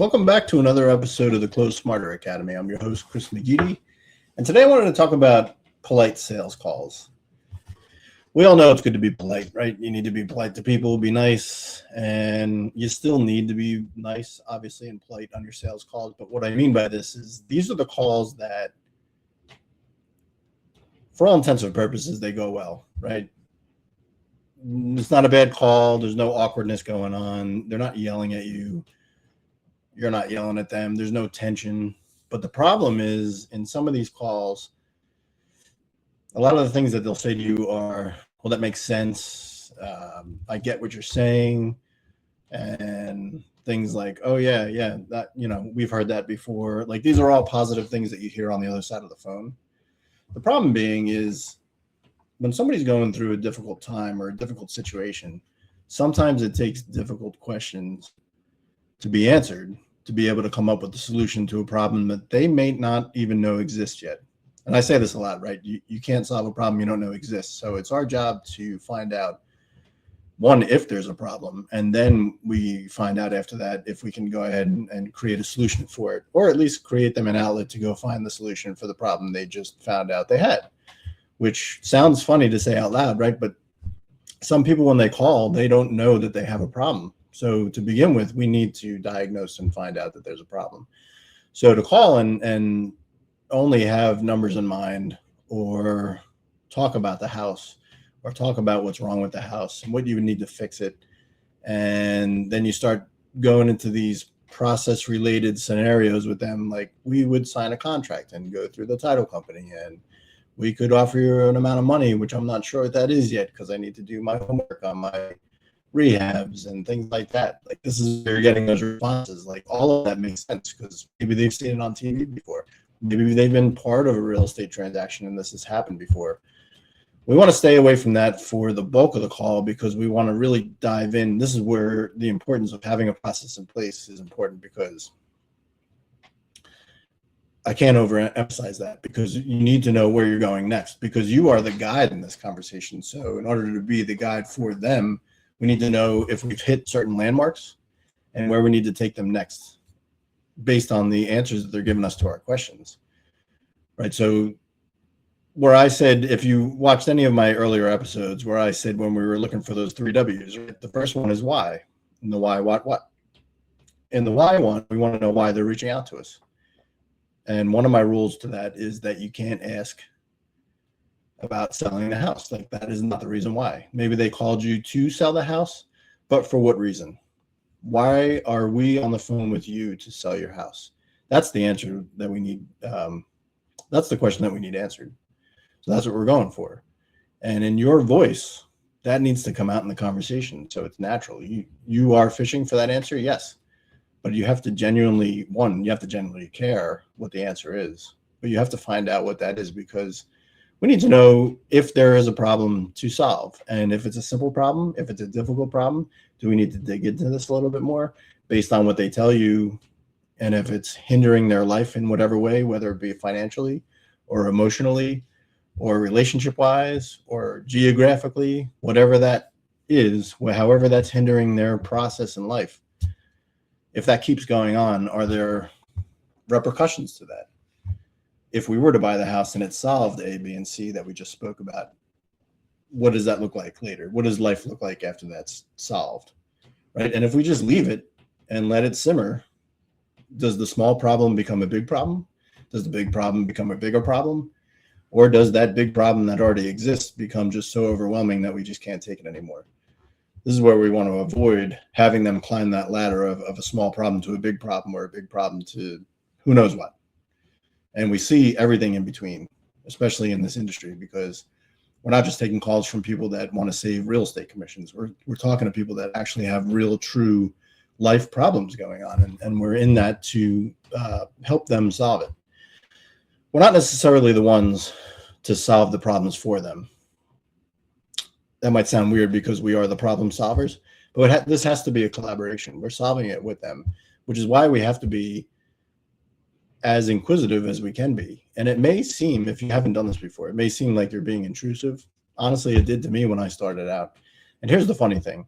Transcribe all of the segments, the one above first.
Welcome back to another episode of the Close Smarter Academy. I'm your host, Chris McGeady, and today I wanted to talk about polite sales calls. We all know it's good to be polite, right? You need to be polite to people, be nice, and you still need to be nice, obviously, and polite on your sales calls. But what I mean by this is these are the calls that, for all intents and purposes, they go well, right? It's not a bad call. There's no awkwardness going on. They're not yelling at you. You're not yelling at them. There's no tension. But the problem is in some of these calls, a lot of the things that they'll say to you are, well, that makes sense. I get what you're saying. And things like, oh, yeah, that, we've heard that before. Like, these are all positive things that you hear on the other side of the phone. The problem being is when somebody's going through a difficult time or a difficult situation, sometimes it takes difficult questions to be answered, to be able to come up with a solution to a problem that they may not even know exists yet. And I say this a lot, right? You can't solve a problem you don't know exists. So it's our job to find out, one, if there's a problem, and then we find out after that if we can go ahead and create a solution for it, or at least create them an outlet to go find the solution for the problem they just found out they had, which sounds funny to say out loud, right? But some people, when they call, they don't know that they have a problem. So to begin with, we need to diagnose and find out that there's a problem. So to call and only have numbers in mind, or talk about the house, or talk about what's wrong with the house and what you would need to fix it. And then you start going into these process related scenarios with them. Like, we would sign a contract and go through the title company, and we could offer you an amount of money, which I'm not sure what that is yet, because I need to do my homework on my rehabs and things like that. Like, this is where you're getting those responses. Like, all of that makes sense because maybe they've seen it on TV before. Maybe they've been part of a real estate transaction and this has happened before. We want to stay away from that for the bulk of the call because we want to really dive in. This is where the importance of having a process in place is important, because I can't overemphasize that, because you need to know where you're going next, because you are the guide in this conversation. So in order to be the guide for them, we need to know if we've hit certain landmarks and where we need to take them next based on the answers that they're giving us to our questions, right? So where I said, if you watched any of my earlier episodes, where I said when we were looking for those 3 W's, right? The first one is why. And the why, what. In the why one, we want to know why they're reaching out to us. And one of my rules to that is that you can't ask about selling the house. Like, that is not the reason why. Maybe they called you to sell the house, but for what reason? Why are we on the phone with you to sell your house? That's the answer that we need. That's the question that we need answered. So that's what we're going for. And in your voice, that needs to come out in the conversation. So it's natural. You are fishing for that answer, yes. But you have to genuinely, you have to genuinely care what the answer is. But you have to find out what that is, because we need to know if there is a problem to solve. And if it's a simple problem, if it's a difficult problem, do we need to dig into this a little bit more based on what they tell you? And if it's hindering their life in whatever way, whether it be financially or emotionally or relationship-wise or geographically, whatever that is, however that's hindering their process in life, if that keeps going on, are there repercussions to that? If we were to buy the house and it solved A, B, and C that we just spoke about, what does that look like later? What does life look like after that's solved, right? And if we just leave it and let it simmer, does the small problem become a big problem? Does the big problem become a bigger problem? Or does that big problem that already exists become just so overwhelming that we just can't take it anymore? This is where we want to avoid having them climb that ladder of a small problem to a big problem, or a big problem to who knows what. And we see everything in between, especially in this industry, because we're not just taking calls from people that want to save real estate commissions. We're talking to people that actually have real, true life problems going on, and we're in that to help them solve it. We're not necessarily the ones to solve the problems for them. That might sound weird because we are the problem solvers, but this has to be a collaboration. We're solving it with them, which is why we have to be as inquisitive as we can be. And it may seem, if you haven't done this before, it may seem like you're being intrusive. Honestly, it did to me when I started out. And here's the funny thing.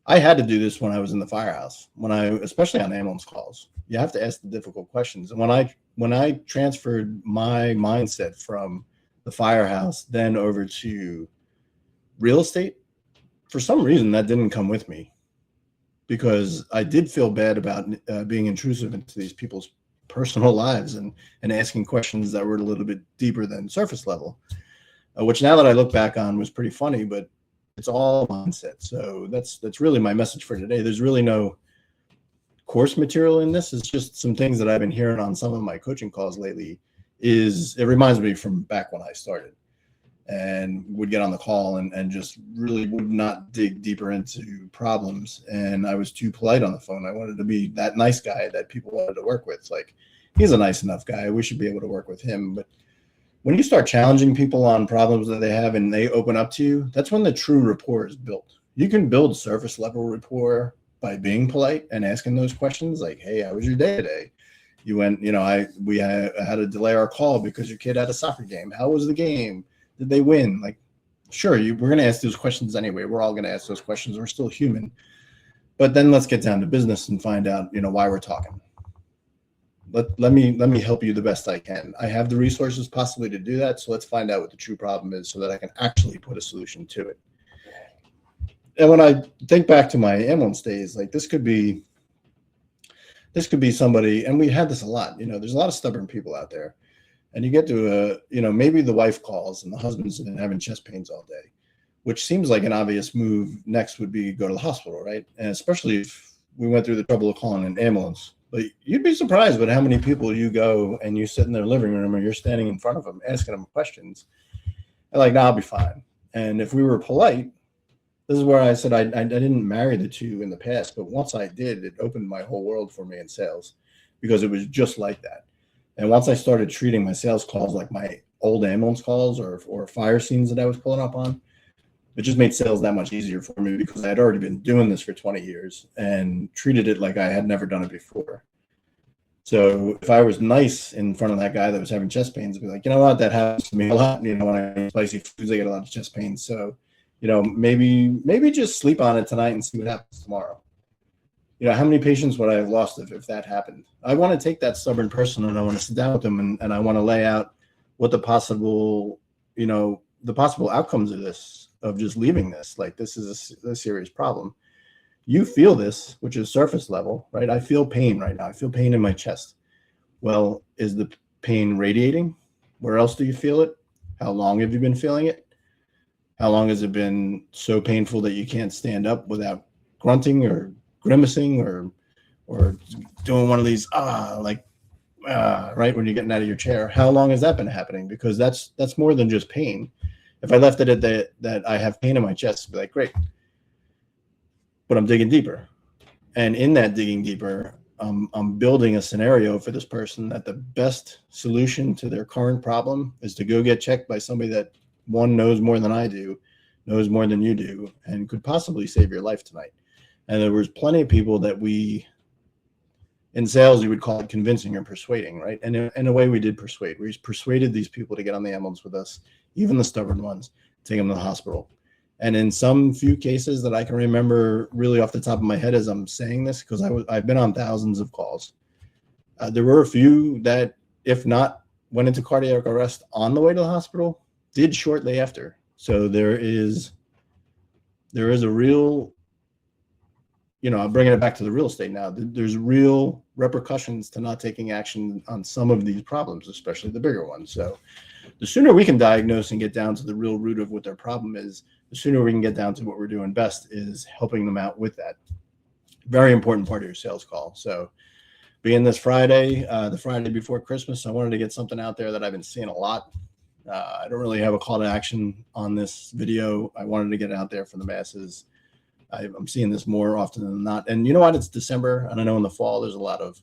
I had to do this when I was in the firehouse, especially on ambulance calls. You have to ask the difficult questions. And when I transferred my mindset from the firehouse then over to real estate, for some reason that didn't come with me, because I did feel bad about being intrusive into these people's personal lives and asking questions that were a little bit deeper than surface level, which now that I look back on was pretty funny, but it's all mindset. So that's really my message for today. There's really no course material in this. It's just some things that I've been hearing on some of my coaching calls lately. It reminds me from back when I started and would get on the call and just really would not dig deeper into problems. And I was too polite on the phone. I wanted to be that nice guy that people wanted to work with. It's like, he's a nice enough guy, we should be able to work with him. But when you start challenging people on problems that they have and they open up to you, that's when the true rapport is built. You can build surface level rapport by being polite and asking those questions like, hey, how was your day today? You went, we had to delay our call because your kid had a soccer game. How was the game? Did they win? Like, sure, we're going to ask those questions anyway. We're all going to ask those questions. We're still human. But then let's get down to business and find out, why we're talking. Let me help you the best I can. I have the resources possibly to do that. So let's find out what the true problem is so that I can actually put a solution to it. And when I think back to my ambulance days, like this could be somebody, and we had this a lot, there's a lot of stubborn people out there. And you get to maybe the wife calls and the husband's been having chest pains all day, which seems like an obvious move. Next would be go to the hospital, right? And especially if we went through the trouble of calling an ambulance. But you'd be surprised with how many people you go and you sit in their living room or you're standing in front of them asking them questions. And like, I'll be fine. And if we were polite, this is where I said I didn't marry the two in the past, but once I did, it opened my whole world for me in sales because it was just like that. And once I started treating my sales calls like my old ambulance calls or fire scenes that I was pulling up on, it just made sales that much easier for me because I had already been doing this for 20 years and treated it like I had never done it before. So if I was nice in front of that guy that was having chest pains, I'd be like, you know what, that happens to me a lot. When I eat spicy foods, I get a lot of chest pains. So, maybe just sleep on it tonight and see what happens tomorrow. How many patients would I have lost if that happened? I want to take that stubborn person and I want to sit down with them and I want to lay out what the possible outcomes of this, of just leaving this. Like, this is a serious problem. You feel this, which is surface level, right? I feel pain right now. I feel pain in my chest. Well, is the pain radiating? Where else do you feel it? How long have you been feeling it? How long has it been so painful that you can't stand up without grunting or grimacing or doing one of these right when you're getting out of your chair? How long has that been happening? Because that's more than just pain. If I left it at that I have pain in my chest, I'd be like, great, but I'm digging deeper, and in that digging deeper, I'm building a scenario for this person that the best solution to their current problem is to go get checked by somebody that one knows more than I do, knows more than you do, and could possibly save your life tonight. And there was plenty of people that in sales, you would call it convincing or persuading, right? And in a way we did persuade. We persuaded these people to get on the ambulance with us, even the stubborn ones, take them to the hospital. And in some few cases that I can remember really off the top of my head as I'm saying this, because I've been on thousands of calls, there were a few that, if not went into cardiac arrest on the way to the hospital, did shortly after. So there is a real, I'm bringing it back to the real estate now. There's real repercussions to not taking action on some of these problems, especially the bigger ones. So the sooner we can diagnose and get down to the real root of what their problem is, the sooner we can get down to what we're doing best, is helping them out with that. Very important part of your sales call. So being this Friday, the Friday before Christmas, I wanted to get something out there that I've been seeing a lot. I don't really have a call to action on this video. I wanted to get it out there for the masses. I'm seeing this more often than not. And you know what? It's December, and I know in the fall there's a lot of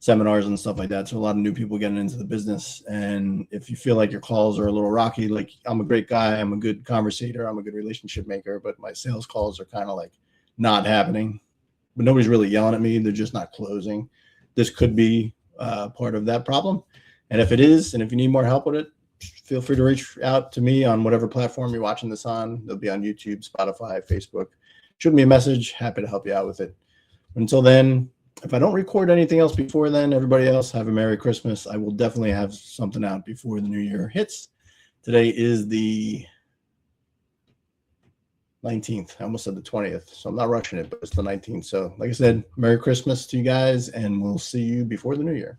seminars and stuff like that. So a lot of new people getting into the business. And if you feel like your calls are a little rocky, like, I'm a great guy, I'm a good conversator, I'm a good relationship maker, but my sales calls are kind of like not happening. But nobody's really yelling at me. They're just not closing. This could be part of that problem. And if it is, and if you need more help with it, feel free to reach out to me on whatever platform you're watching this on. They'll be on YouTube, Spotify, Facebook. shoot me a message. Happy to help you out with it. Until then, if I don't record anything else before then, everybody else have a Merry Christmas. I will definitely have something out before the new year hits. Today is the 19th. I almost said the 20th, so I'm not rushing it, but it's the 19th. So like I said, Merry Christmas to you guys, and we'll see you before the new year.